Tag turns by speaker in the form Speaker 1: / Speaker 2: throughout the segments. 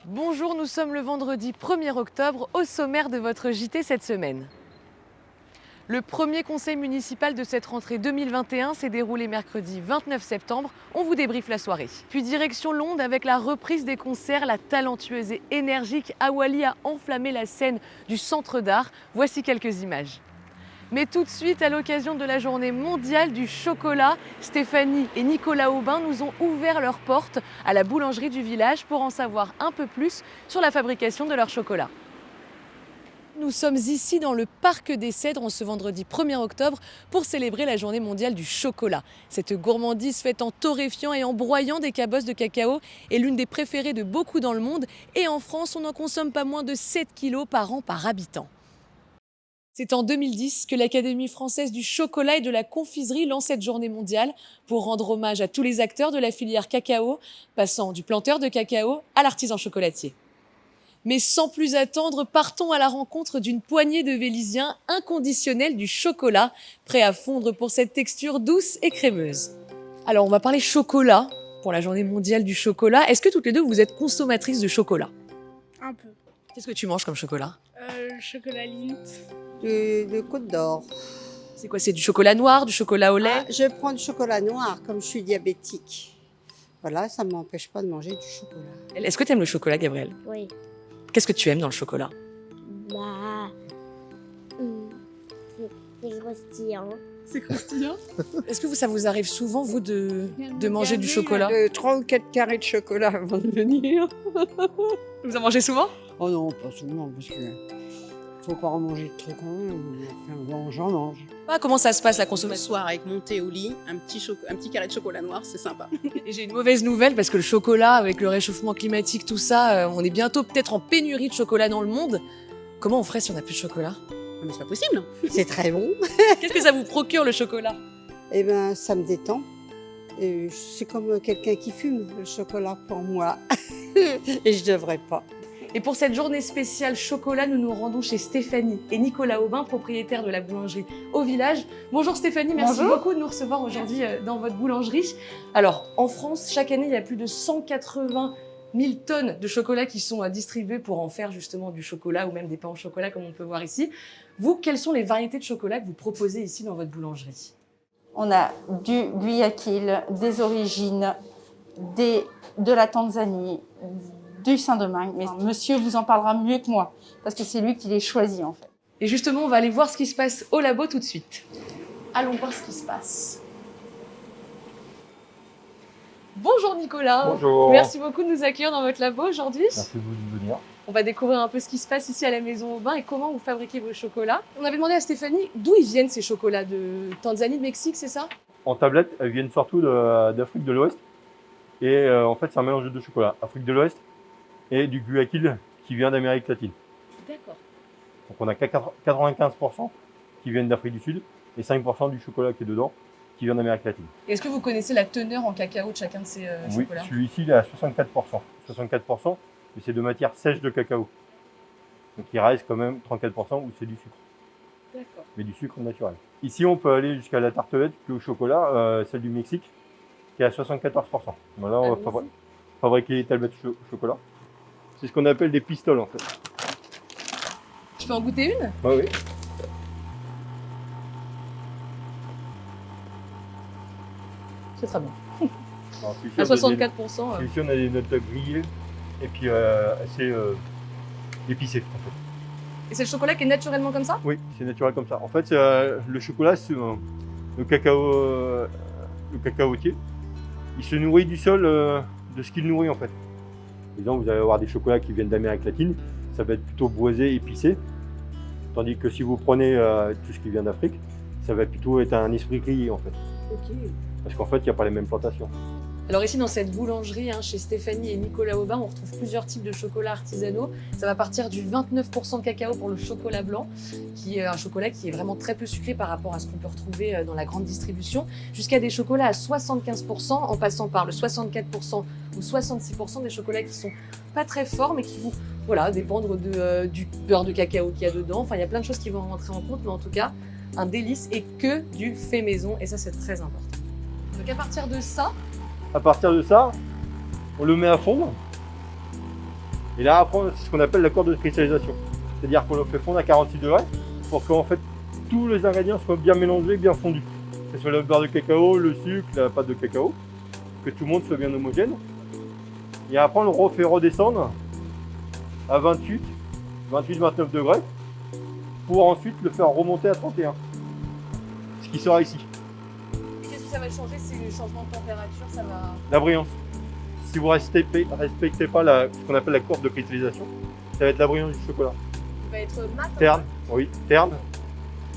Speaker 1: Bonjour, nous sommes le vendredi 1er octobre, au sommaire de votre JT cette semaine. Le premier conseil municipal de cette rentrée 2021 s'est déroulé mercredi 29 septembre. On vous débriefe la soirée. Puis direction Londres avec la reprise des concerts. La talentueuse et énergique Awali a enflammé la scène du Centre d'Art. Voici quelques images. Mais tout de suite, à l'occasion de la journée mondiale du chocolat, Stéphanie et Nicolas Aubin nous ont ouvert leurs portes à la boulangerie du village pour en savoir un peu plus sur la fabrication de leur chocolat. Nous sommes ici dans le Parc des Cèdres en ce vendredi 1er octobre pour célébrer la journée mondiale du chocolat. Cette gourmandise faite en torréfiant et en broyant des cabosses de cacao est l'une des préférées de beaucoup dans le monde et en France, on n'en consomme pas moins de 7 kilos par an par habitant. C'est en 2010 que l'Académie française du chocolat et de la confiserie lance cette journée mondiale pour rendre hommage à tous les acteurs de la filière cacao, passant du planteur de cacao à l'artisan chocolatier. Mais sans plus attendre, partons à la rencontre d'une poignée de Vélysiens inconditionnels du chocolat, prêts à fondre pour cette texture douce et crémeuse. Alors on va parler chocolat pour la journée mondiale du chocolat. Est-ce que toutes les deux vous êtes consommatrices de chocolat?
Speaker 2: Un peu.
Speaker 1: Qu'est-ce que tu manges comme chocolat?
Speaker 2: Chocolat Lindt.
Speaker 3: De Côte d'Or.
Speaker 1: C'est quoi? C'est du chocolat noir, du chocolat au lait?
Speaker 3: Ah, je prends du chocolat noir comme je suis diabétique. Voilà, ça ne m'empêche pas de manger du chocolat.
Speaker 1: Est-ce que tu aimes le chocolat, Gabriel?
Speaker 2: Oui.
Speaker 1: Qu'est-ce que tu aimes dans le chocolat?
Speaker 2: Bah. C'est croustillant.
Speaker 1: C'est croustillant. Est-ce que ça vous arrive souvent, vous, de manger du chocolat?
Speaker 3: 3 ou 4 carrés de chocolat avant de venir.
Speaker 1: Vous en mangez souvent?
Speaker 3: Oh non, pas souvent, parce que faut pas en manger de trop quand même. Enfin, bon, j'en mange.
Speaker 1: Comment ça se passe la
Speaker 4: Le
Speaker 1: consommation?
Speaker 4: soir, avec mon thé au lit, un petit carré de chocolat noir, c'est sympa.
Speaker 1: Et j'ai une mauvaise nouvelle parce que le chocolat, avec le réchauffement climatique, tout ça, on est bientôt peut-être en pénurie de chocolat dans le monde. Comment on ferait si on n'a plus de chocolat?
Speaker 4: Ah, mais c'est pas possible.
Speaker 3: C'est très bon.
Speaker 1: Qu'est-ce que ça vous procure, le chocolat?
Speaker 3: Eh ben, ça me détend. C'est comme quelqu'un qui fume, le chocolat pour moi. Et je devrais pas.
Speaker 1: Et pour cette journée spéciale chocolat, nous nous rendons chez Stéphanie et Nicolas Aubin, propriétaires de la boulangerie au village. Bonjour Stéphanie, merci beaucoup de nous recevoir aujourd'hui dans votre boulangerie. Alors, en France, chaque année, il y a plus de 180 000 tonnes de chocolat qui sont distribuées pour en faire justement du chocolat ou même des pains au chocolat comme on peut voir ici. Vous, quelles sont les variétés de chocolat que vous proposez ici dans votre boulangerie?
Speaker 5: On a du Guayaquil, des origines, de la Tanzanie, du Saint-Domingue. Mais monsieur vous en parlera mieux que moi, parce que c'est lui qui les choisit en fait.
Speaker 1: Et justement, on va aller voir ce qui se passe au labo tout de suite. Allons voir ce qui se passe. Bonjour Nicolas.
Speaker 6: Bonjour.
Speaker 1: Merci beaucoup de nous accueillir dans votre labo aujourd'hui.
Speaker 6: Merci de vous venir.
Speaker 1: On va découvrir un peu ce qui se passe ici à la Maison Aubin et comment vous fabriquez vos chocolats. On avait demandé à Stéphanie d'où ils viennent ces chocolats, de Tanzanie, de Mexique, c'est ça?
Speaker 6: En tablette, elles viennent surtout d'Afrique de l'Ouest. Et en fait, c'est un mélange de deux chocolats. Afrique de l'Ouest et du Guayaquil qui vient d'Amérique latine.
Speaker 1: D'accord.
Speaker 6: Donc on a 95% qui viennent d'Afrique du Sud et 5% du chocolat qui est dedans qui vient d'Amérique latine.
Speaker 1: Est-ce que vous connaissez la teneur en cacao de chacun de ces
Speaker 6: Oui,
Speaker 1: chocolats?
Speaker 6: celui-ci il est à 64%. 64%, mais c'est de matière sèche de cacao. Donc il reste quand même 34% où c'est du sucre.
Speaker 1: D'accord.
Speaker 6: Mais du sucre naturel. Ici, on peut aller jusqu'à la tartelette qui est au chocolat, celle du Mexique, qui est à 74%. Voilà, on va fabriquer les tablettes au chocolat. C'est ce qu'on appelle des pistoles en fait.
Speaker 1: Je peux en goûter une?
Speaker 6: Ah oui.
Speaker 1: C'est très bon.
Speaker 6: Alors, celui-ci,
Speaker 1: À
Speaker 6: on a des-
Speaker 1: 64%.
Speaker 6: celui-ci, on a des notes grillées et puis assez épicées en fait.
Speaker 1: Et c'est le chocolat qui est naturellement comme ça?
Speaker 6: Oui, c'est naturel comme ça. En fait, le chocolat, c'est le cacaotier. Il se nourrit du sol de ce qu'il nourrit en fait. Par exemple, vous allez avoir des chocolats qui viennent d'Amérique latine, ça va être plutôt boisé, épicé. Tandis que si vous prenez tout ce qui vient d'Afrique, ça va plutôt être un esprit grillé en fait.
Speaker 1: Ok.
Speaker 6: Parce qu'en fait, il n'y a pas les mêmes plantations.
Speaker 1: Alors ici, dans cette boulangerie, chez Stéphanie et Nicolas Aubin, on retrouve plusieurs types de chocolats artisanaux. Ça va partir du 29% de cacao pour le chocolat blanc, qui est un chocolat qui est vraiment très peu sucré par rapport à ce qu'on peut retrouver dans la grande distribution, jusqu'à des chocolats à 75%, en passant par le 64% ou 66% des chocolats qui sont pas très forts, mais qui vont dépendre du beurre de cacao qu'il y a dedans. Enfin, il y a plein de choses qui vont rentrer en compte, mais en tout cas, un délice et que du fait maison, et ça, c'est très important. Donc à partir de ça,
Speaker 6: À partir de ça, on le met à fondre. Et là, après, c'est ce qu'on appelle la courbe de cristallisation. C'est-à-dire qu'on le fait fondre à 46 degrés pour qu'en fait tous les ingrédients soient bien mélangés, bien fondus. Que ce soit le beurre de cacao, le sucre, la pâte de cacao, que tout le monde soit bien homogène. Et après, on le refait redescendre à 28, 29 degrés pour ensuite le faire remonter à 31. Ce qui sera ici.
Speaker 1: Qu'est-ce que ça va changer? C'est le changement de température, ça va...
Speaker 6: La brillance. Si vous ne respectez pas ce qu'on appelle la courbe de cristallisation, ça va être la brillance du chocolat.
Speaker 1: Il va être mat.
Speaker 6: Terne, oui, terne.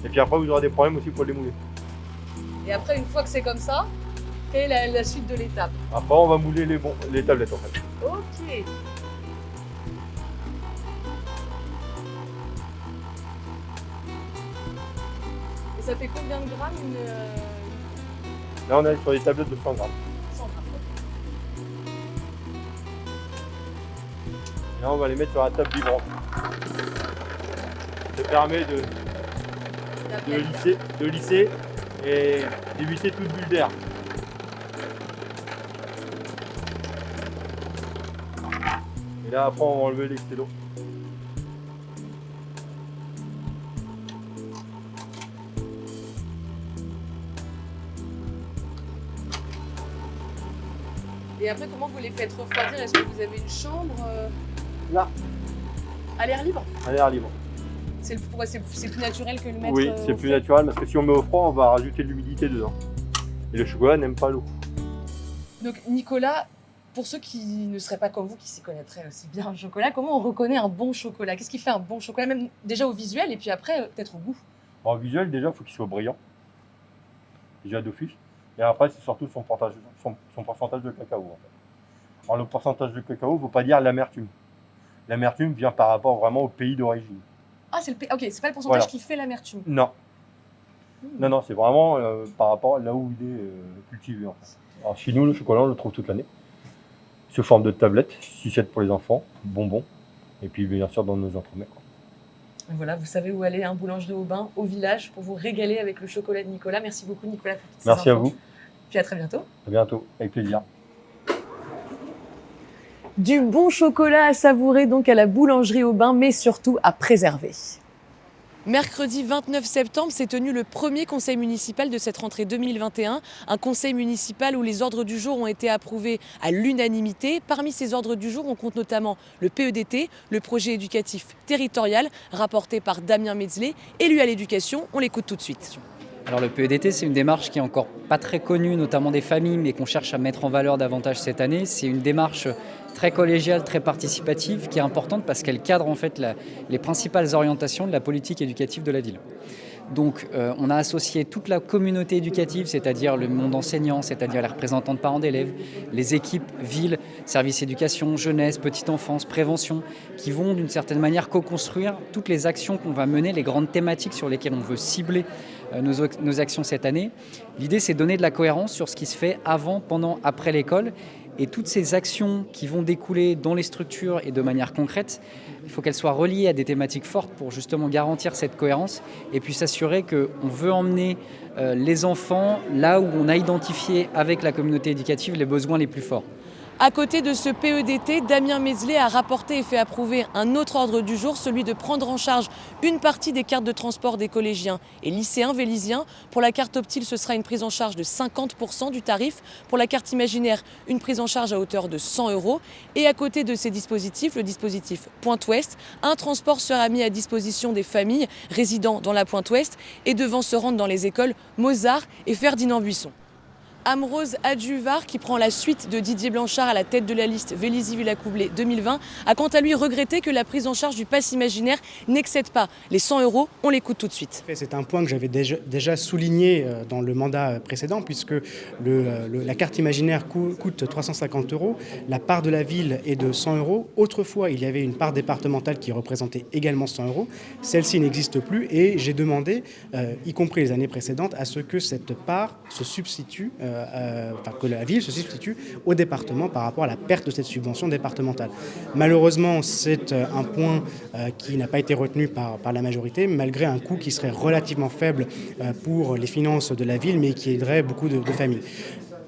Speaker 6: Et puis après, vous aurez des problèmes aussi pour le démouler.
Speaker 1: Et après, une fois que c'est comme ça, quelle est la suite de l'étape?
Speaker 6: Après, on va mouler les tablettes en fait.
Speaker 1: Ok. Et ça fait combien de grammes
Speaker 6: Là, on est sur des tablettes de 100 grammes.
Speaker 1: 100 grammes.
Speaker 6: Et là, on va les mettre sur la table vibrante. Ça permet de lisser et d'éviter toute bulle d'air. Et là, après, on va enlever l'excès d'eau.
Speaker 1: Et après, comment vous les faites refroidir? Est-ce que vous avez une chambre
Speaker 6: Là,
Speaker 1: à l'air libre?
Speaker 6: à l'air libre.
Speaker 1: Pourquoi c'est plus naturel que le mettre
Speaker 6: Oui,
Speaker 1: au
Speaker 6: c'est plus
Speaker 1: frais?
Speaker 6: naturel parce que si on met au froid, on va rajouter de l'humidité dedans. Et le chocolat n'aime pas l'eau.
Speaker 1: Donc Nicolas, pour ceux qui ne seraient pas comme vous, qui s'y connaîtraient aussi bien en chocolat, comment on reconnaît un bon chocolat? Qu'est-ce qui fait un bon chocolat? Même déjà au visuel et puis après peut-être au goût.
Speaker 6: En visuel, déjà, il faut qu'il soit brillant. Déjà d'office. Et après, c'est surtout son pourcentage de cacao. En fait. Alors, le pourcentage de cacao ne veut pas dire l'amertume. L'amertume vient par rapport vraiment au pays d'origine.
Speaker 1: Ah, ok, c'est pas le pourcentage
Speaker 6: Voilà.
Speaker 1: qui fait l'amertume.
Speaker 6: Non. Non, c'est vraiment par rapport à là où il est cultivé. En fait. Alors, chez nous, le chocolat, on le trouve toute l'année. Sous forme de tablette, sucette pour les enfants, bonbons, et puis bien sûr dans nos entremets.
Speaker 1: Donc voilà, vous savez où aller, un boulangerie au bain, au village, pour vous régaler avec le chocolat de Nicolas. Merci beaucoup Nicolas pour toutes ces
Speaker 6: Merci à
Speaker 1: infos.
Speaker 6: vous.
Speaker 1: Puis à très bientôt.
Speaker 6: À bientôt, avec plaisir.
Speaker 1: Du bon chocolat à savourer donc à la boulangerie au bain, mais surtout à préserver. Mercredi 29 septembre s'est tenu le premier conseil municipal de cette rentrée 2021. Un conseil municipal où les ordres du jour ont été approuvés à l'unanimité. Parmi ces ordres du jour, on compte notamment le PEDT, le projet éducatif territorial, rapporté par Damien Metzler, élu à l'éducation. On l'écoute tout de suite.
Speaker 7: Alors le PEDT, c'est une démarche qui est encore pas très connue, notamment des familles, mais qu'on cherche à mettre en valeur davantage cette année. C'est une démarche très collégiale, très participative, qui est importante parce qu'elle cadre en fait les principales orientations de la politique éducative de la ville. Donc on a associé toute la communauté éducative, c'est-à-dire le monde enseignant, c'est-à-dire les représentants de parents d'élèves, les équipes ville, services éducation, jeunesse, petite enfance, prévention, qui vont d'une certaine manière co-construire toutes les actions qu'on va mener, les grandes thématiques sur lesquelles on veut cibler nos actions cette année. L'idée, c'est de donner de la cohérence sur ce qui se fait avant, pendant, après l'école. Et toutes ces actions qui vont découler dans les structures et de manière concrète, il faut qu'elles soient reliées à des thématiques fortes pour justement garantir cette cohérence et puis s'assurer qu'on veut emmener les enfants là où on a identifié avec la communauté éducative les besoins les plus forts.
Speaker 1: À côté de ce PEDT, Damien Metzler a rapporté et fait approuver un autre ordre du jour, celui de prendre en charge une partie des cartes de transport des collégiens et lycéens vélysiens. Pour la carte Optile, ce sera une prise en charge de 50% du tarif. Pour la carte Imaginaire, une prise en charge à hauteur de 100 €. Et à côté de ces dispositifs, le dispositif Pointe Ouest, un transport sera mis à disposition des familles résidant dans la Pointe Ouest et devant se rendre dans les écoles Mozart et Ferdinand Buisson. Amrose Adjuvar, qui prend la suite de Didier Blanchard à la tête de la liste Vélizy-Villacoublay 2020, a quant à lui regretté que la prise en charge du pass imaginaire n'excède pas les 100 €. On l'écoute tout de suite.
Speaker 8: C'est un point que j'avais déjà souligné dans le mandat précédent, puisque la carte imaginaire coûte 350 €, la part de la ville est de 100 €. Autrefois, il y avait une part départementale qui représentait également 100 €. Celle-ci n'existe plus et j'ai demandé, y compris les années précédentes, à ce que cette part se substitue que la ville se substitue au département par rapport à la perte de cette subvention départementale. Malheureusement, c'est un point qui n'a pas été retenu par la majorité, malgré un coût qui serait relativement faible pour les finances de la ville, mais qui aiderait beaucoup de familles.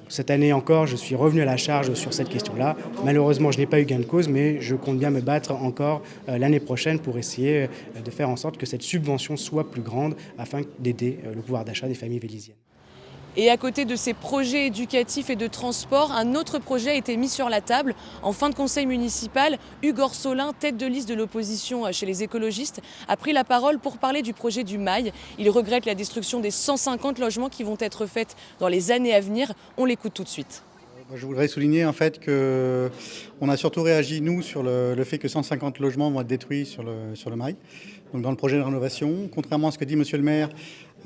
Speaker 8: Cette année encore, je suis revenu à la charge sur cette question-là. Malheureusement, je n'ai pas eu gain de cause, mais je compte bien me battre encore l'année prochaine pour essayer de faire en sorte que cette subvention soit plus grande afin d'aider le pouvoir d'achat des familles vélisiennes.
Speaker 1: Et à côté de ces projets éducatifs et de transport, un autre projet a été mis sur la table. En fin de conseil municipal, Hugues Orsolin, tête de liste de l'opposition chez les écologistes, a pris la parole pour parler du projet du Mail. Il regrette la destruction des 150 logements qui vont être faits dans les années à venir. On l'écoute tout de suite.
Speaker 9: Je voudrais souligner en fait qu'on a surtout réagi, nous, sur le fait que 150 logements vont être détruits sur le Mail, donc dans le projet de rénovation. Contrairement à ce que dit Monsieur le maire,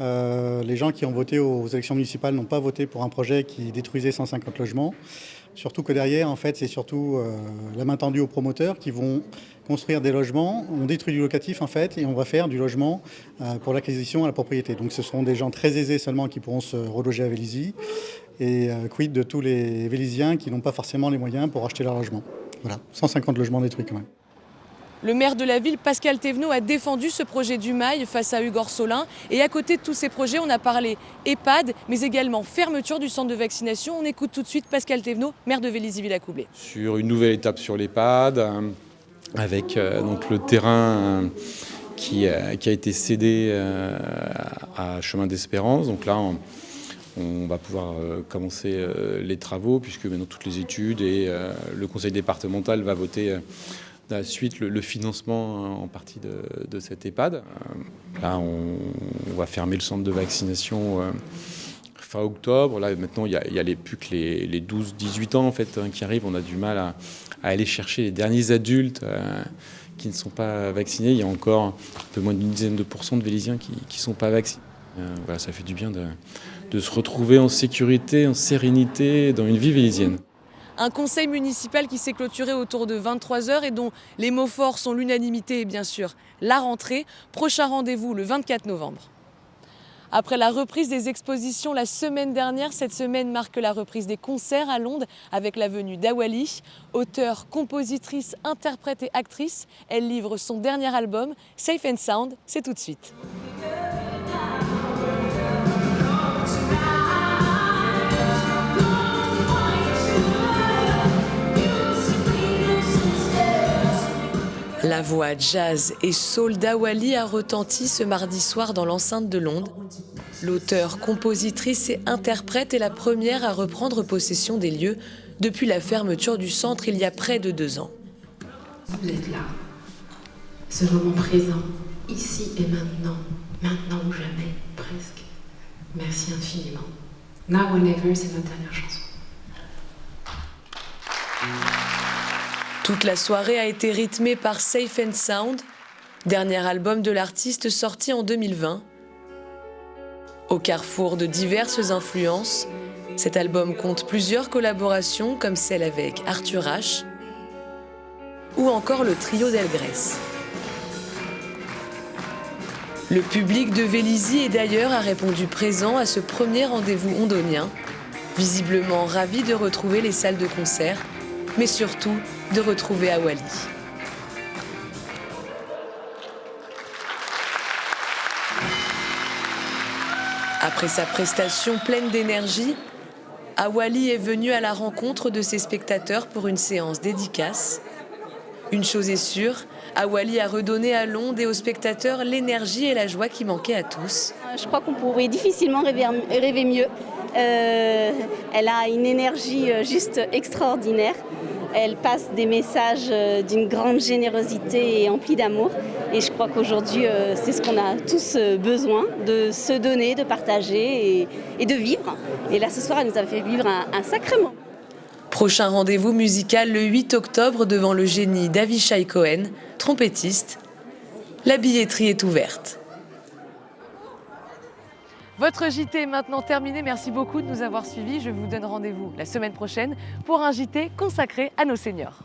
Speaker 9: les gens qui ont voté aux élections municipales n'ont pas voté pour un projet qui détruisait 150 logements. Surtout que derrière, en fait, c'est surtout la main tendue aux promoteurs qui vont construire des logements. On détruit du locatif, en fait, et on va faire du logement pour l'acquisition à la propriété. Donc ce seront des gens très aisés seulement qui pourront se reloger à Vélizy. Et quid de tous les Vélisiens qui n'ont pas forcément les moyens pour acheter leur logement. Voilà, 150 logements détruits quand même.
Speaker 1: Le maire de la ville, Pascal Thévenot, a défendu ce projet du Mail face à Hugues Orsolin. Et à côté de tous ces projets, on a parlé EHPAD, mais également fermeture du centre de vaccination. On écoute tout de suite Pascal Thévenot, maire de Vélizy-Villacoublay.
Speaker 10: Sur une nouvelle étape sur l'EHPAD, avec donc le terrain qui a été cédé à Chemin d'Espérance. Donc là, on va pouvoir commencer les travaux, puisque maintenant toutes les études et le conseil départemental va voter à la suite le financement en partie de cet EHPAD. Là, on va fermer le centre de vaccination fin octobre. Là, maintenant, il y a plus que les 12-18 ans en fait, qui arrivent. On a du mal à aller chercher les derniers adultes qui ne sont pas vaccinés. Il y a encore un peu moins d'une dizaine de % de Vélysiens qui ne sont pas vaccinés. Voilà, ça fait du bien de se retrouver en sécurité, en sérénité, dans une vie vélysienne.
Speaker 1: Un conseil municipal qui s'est clôturé autour de 23h et dont les mots forts sont l'unanimité et bien sûr la rentrée. Prochain rendez-vous le 24 novembre. Après la reprise des expositions la semaine dernière, cette semaine marque la reprise des concerts à Londres avec la venue d'Awali. Auteure, compositrice, interprète et actrice, elle livre son dernier album, Safe and Sound, c'est tout de suite. La voix jazz et soul d'Awali a retenti ce mardi soir dans l'enceinte de Londres. L'auteure, compositrice et interprète est la première à reprendre possession des lieux depuis la fermeture du centre il y a près de 2 ans.
Speaker 11: Vous êtes là, ce moment présent, ici et maintenant, maintenant ou jamais, presque. Merci infiniment. Now or Never, c'est notre dernière chanson.
Speaker 1: Toute la soirée a été rythmée par Safe and Sound, dernier album de l'artiste sorti en 2020. Au carrefour de diverses influences, cet album compte plusieurs collaborations comme celle avec Arthur H ou encore le trio d'Elgrès. Le public de Vélizy et d'ailleurs a répondu présent à ce premier rendez-vous ondonien, visiblement ravi de retrouver les salles de concert, mais surtout de retrouver Awali. Après sa prestation pleine d'énergie, Awali est venu à la rencontre de ses spectateurs pour une séance dédicace. Une chose est sûre, Awali a redonné à Londres et aux spectateurs l'énergie et la joie qui manquaient à tous.
Speaker 12: Je crois qu'on pourrait difficilement rêver mieux. Elle a une énergie juste extraordinaire. Elle passe des messages d'une grande générosité et emplie d'amour. Et je crois qu'aujourd'hui, c'est ce qu'on a tous besoin, de se donner, de partager et de vivre. Et là, ce soir, elle nous a fait vivre un sacré moment.
Speaker 1: Prochain rendez-vous musical le 8 octobre devant le génie d'Avishai Cohen, trompettiste. La billetterie est ouverte. Votre JT est maintenant terminé. Merci beaucoup de nous avoir suivis. Je vous donne rendez-vous la semaine prochaine pour un JT consacré à nos seniors.